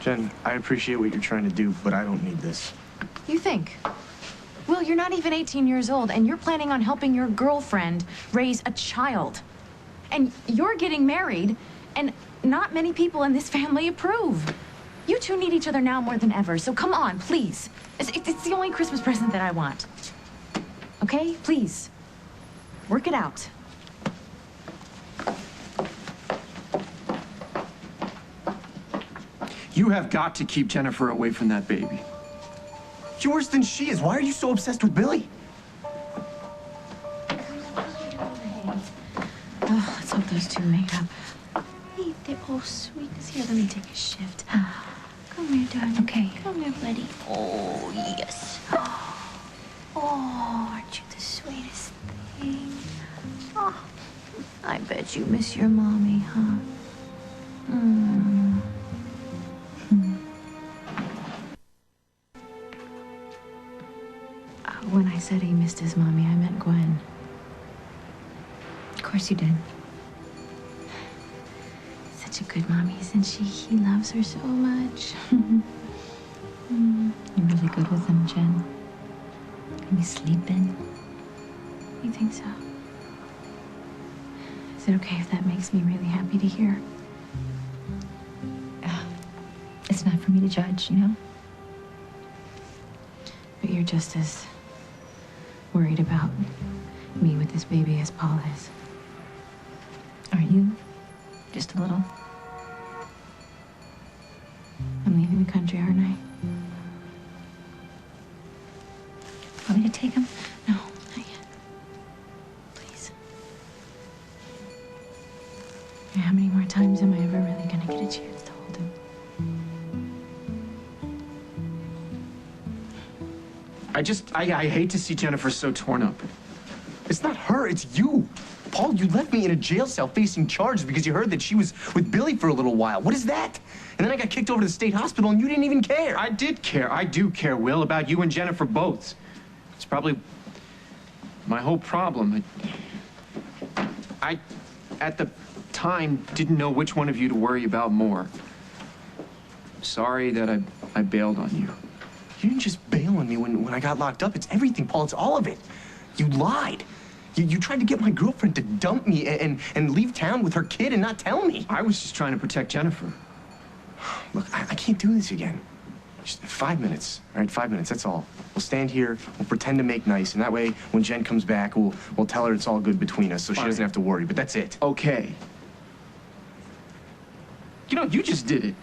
Jen, I appreciate what you're trying to do, but I don't need this. You think? Will, you're not even 18 years old, and you're planning on helping your girlfriend raise a child. And you're getting married, and not many people in this family approve. You two need each other now more than ever, so come on, please. It's the only Christmas present that I want. Okay? Please. Work it out. You have got to keep Jennifer away from that baby. You're worse than she is. Why are you so obsessed with Billy? Oh, let's hope those two make up. Hey, they're all sweet. Here, let me take a shift. Come here, darling. Okay. Come here, buddy. Oh, yes. Oh, aren't you the sweetest thing? Oh, I bet you miss your mommy, huh? When I said he missed his mommy, I meant Gwen. Of course you did. Such a good mommy, isn't she? He loves her so much. You're really good with him, Jen. Can you sleep in? You think so? Is it okay if that makes me really happy to hear? It's not for me to judge, you know? But you're just as worried about me with this baby as Paul is. Aren't you? Just a little. I'm leaving the country, aren't I? Want me to take him? No, not yet. Please. How many more times am I ever really gonna get a chance to hold him? I hate to see Jennifer so torn up. It's not her, it's you. Paul, you left me in a jail cell facing charges because you heard that she was with Billy for a little while. What is that? And then I got kicked over to the state hospital and you didn't even care. I did care. I do care, Will, about you and Jennifer both. It's probably my whole problem. I at the time, didn't know which one of you to worry about more. Sorry that I bailed on you. You didn't just bail on me when I got locked up. It's everything, Paul. It's all of it. You lied. You tried to get my girlfriend to dump me and leave town with her kid and not tell me. I was just trying to protect Jennifer. Look, I can't do this again. Just 5 minutes, all right? 5 minutes, that's all. We'll stand here, we'll pretend to make nice, and that way, when Jen comes back, we'll tell her it's all good between us so she doesn't have to worry, but that's it. Okay. You know, you just did it.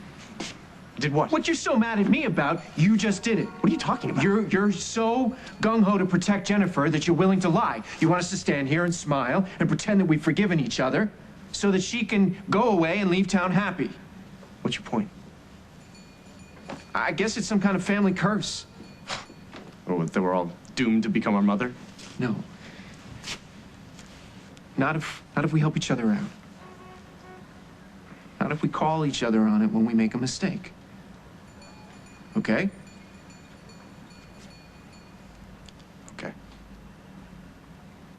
Did what? What you're so mad at me about, you just did it. What are you talking about? You're so gung-ho to protect Jennifer that you're willing to lie. You want us to stand here and smile and pretend that we've forgiven each other so that she can go away and leave town happy. What's your point? I guess it's some kind of family curse. Oh, that we're all doomed to become our mother? No. Not if we help each other out. Not if we call each other on it when we make a mistake. Okay? Okay.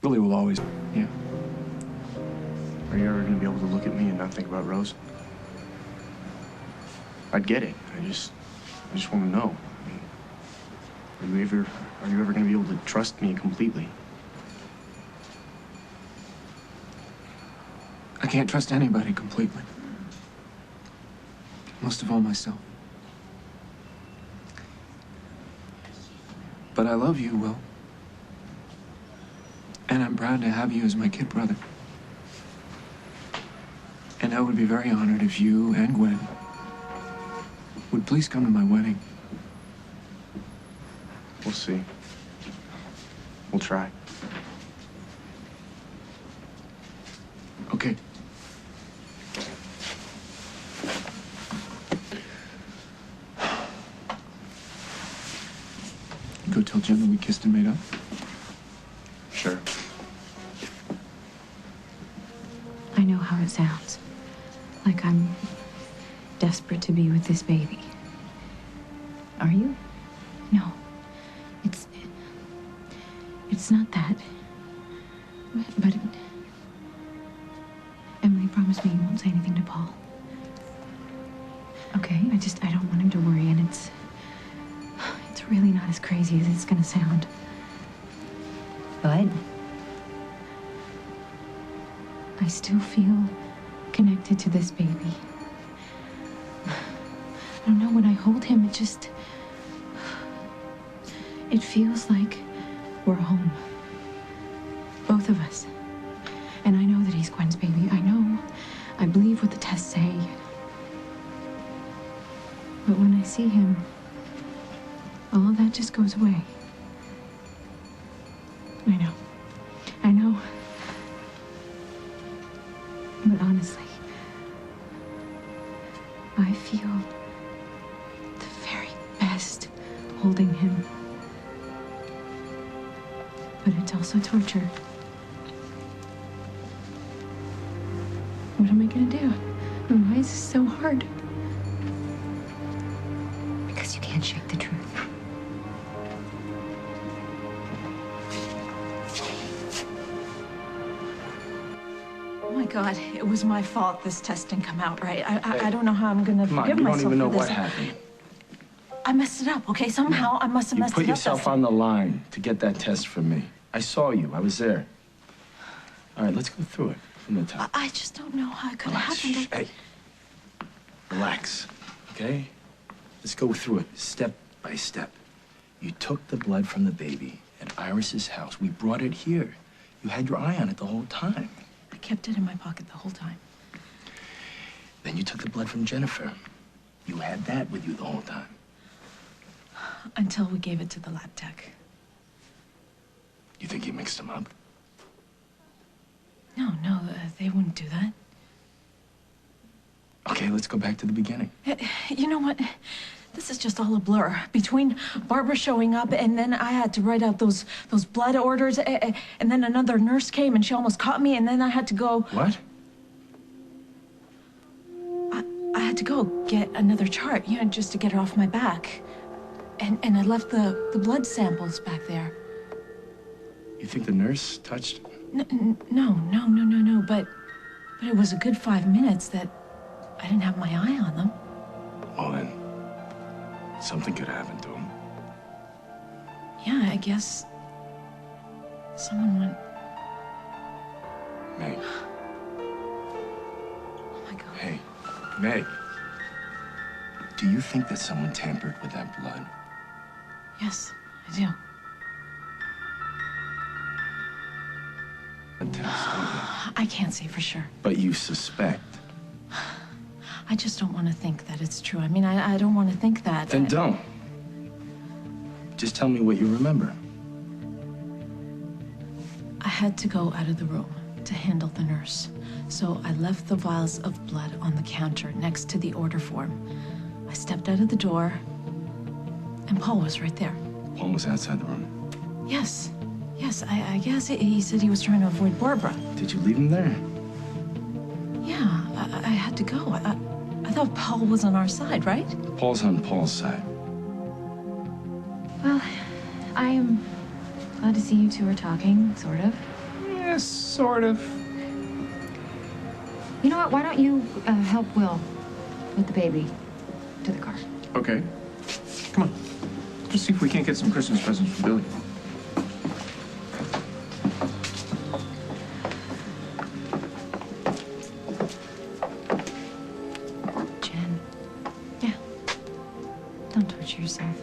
Billy will always... Yeah. Are you ever gonna be able to look at me and not think about Rose? I'd get it. I just want to know. I mean, are you ever gonna be able to trust me completely? I can't trust anybody completely. Most of all, myself. But I love you, Will. And I'm proud to have you as my kid brother. And I would be very honored if you and Gwen would please come to my wedding. We'll see. We'll try. Okay. Go tell Jen that we kissed and made up? Sure. I know how it sounds. Like I'm desperate to be with this baby. Are you? No. It's not that. But Emily, promise me you won't say anything to Paul. Okay? I don't want him to worry, and it's really not as crazy as it's gonna sound. But I still feel connected to this baby. I don't know, when I hold him, it feels like we're home. Both of us. And I know that he's Gwen's baby. I believe what the tests say. But when I see him, all of that just goes away. I know. But honestly, I feel the very best holding him. But it's also torture. What am I gonna do? And why is this so hard? because you can't shake the truth. Oh my God, it was my fault this test didn't come out right. I don't know how I'm gonna Come on, forgive you don't myself even know for this. what happened. I messed it up, okay? Somehow I must have You messed put it up. yourself on the line to get that test from me. I saw you. I was there. All right, let's go through it from the top. I just don't know how it could have Relax. happened. Shh, hey. Relax, okay? Let's go through it step by step. You took the blood from the baby at Iris's house. We brought it here. You had your eye on it the whole time. I kept it in my pocket the whole time. Then you took the blood from Jennifer. You had that with you the whole time. Until we gave it to the lab tech. You think you mixed them up? No, they wouldn't do that. Okay, let's go back to the beginning. You know what? This is just all a blur. Between Barbara showing up and then I had to write out those blood orders, and then another nurse came and she almost caught me, and then I had to go. What? I had to go get another chart, just to get it off my back. And I left the blood samples back there. You think the nurse touched? No. But it was a good 5 minutes that I didn't have my eye on them. Well, then, something could happen to him. Yeah, I guess someone went. Meg. Oh my God. Hey, Meg. Do you think that someone tampered with that blood? Yes, I do. A test, don't you? I can't say for sure. But you suspect. I just don't want to think that it's true. I mean, I don't want to think that. Then don't. Just tell me what you remember. I had to go out of the room to handle the nurse. So I left the vials of blood on the counter next to the order form. I stepped out of the door, and Paul was right there. Paul was outside the room. Yes, I guess he said he was trying to avoid Barbara. Did you leave him there? Yeah, I had to go. I thought Paul was on our side, right? Paul's on Paul's side. Well, I am glad to see you two are talking, sort of. Yes, sort of. You know what? Why don't you help Will with the baby to the car? Okay. Come on. Let's see if we can't get some Christmas presents for Billy. Jen. Yeah. Don't torture yourself.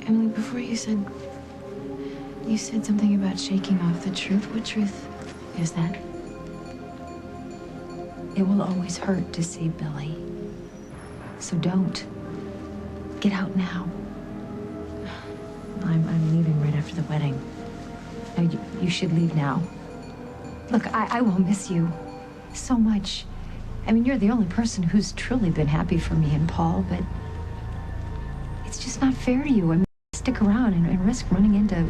Emily, before you said something about shaking off the truth. What truth is that? It will always hurt to see Billy. So don't. Get out now. I'm leaving right after the wedding. No, you should leave now. Look, I will miss you so much. I mean, you're the only person who's truly been happy for me and Paul, but it's just not fair to you. I mean, stick around and risk running into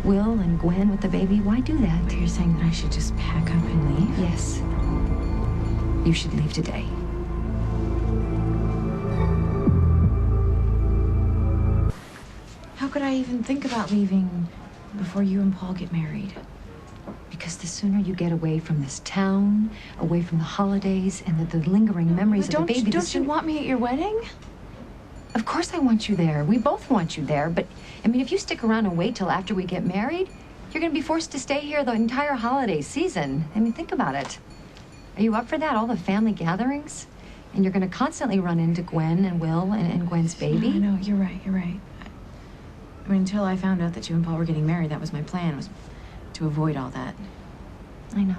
Will and Gwen with the baby. Why do that? You're saying that I should just pack up and leave? Yes. You should leave today. How could I even think about leaving before you and Paul get married? Because Because the sooner you get away from this town, away from the holidays, and the lingering memories of the baby, the Don't you sooner... want me at your wedding? Of course I want you there. We both want you there. But, I mean, if you stick around and wait till after we get married, you're going to be forced to stay here the entire holiday season. I mean, think about it. Are you up for that? All the family gatherings? And you're going to constantly run into Gwen and Will and Gwen's baby? I know, you're right, you're right. I mean, until I found out that you and Paul were getting married, that was my plan, was to avoid all that. I know.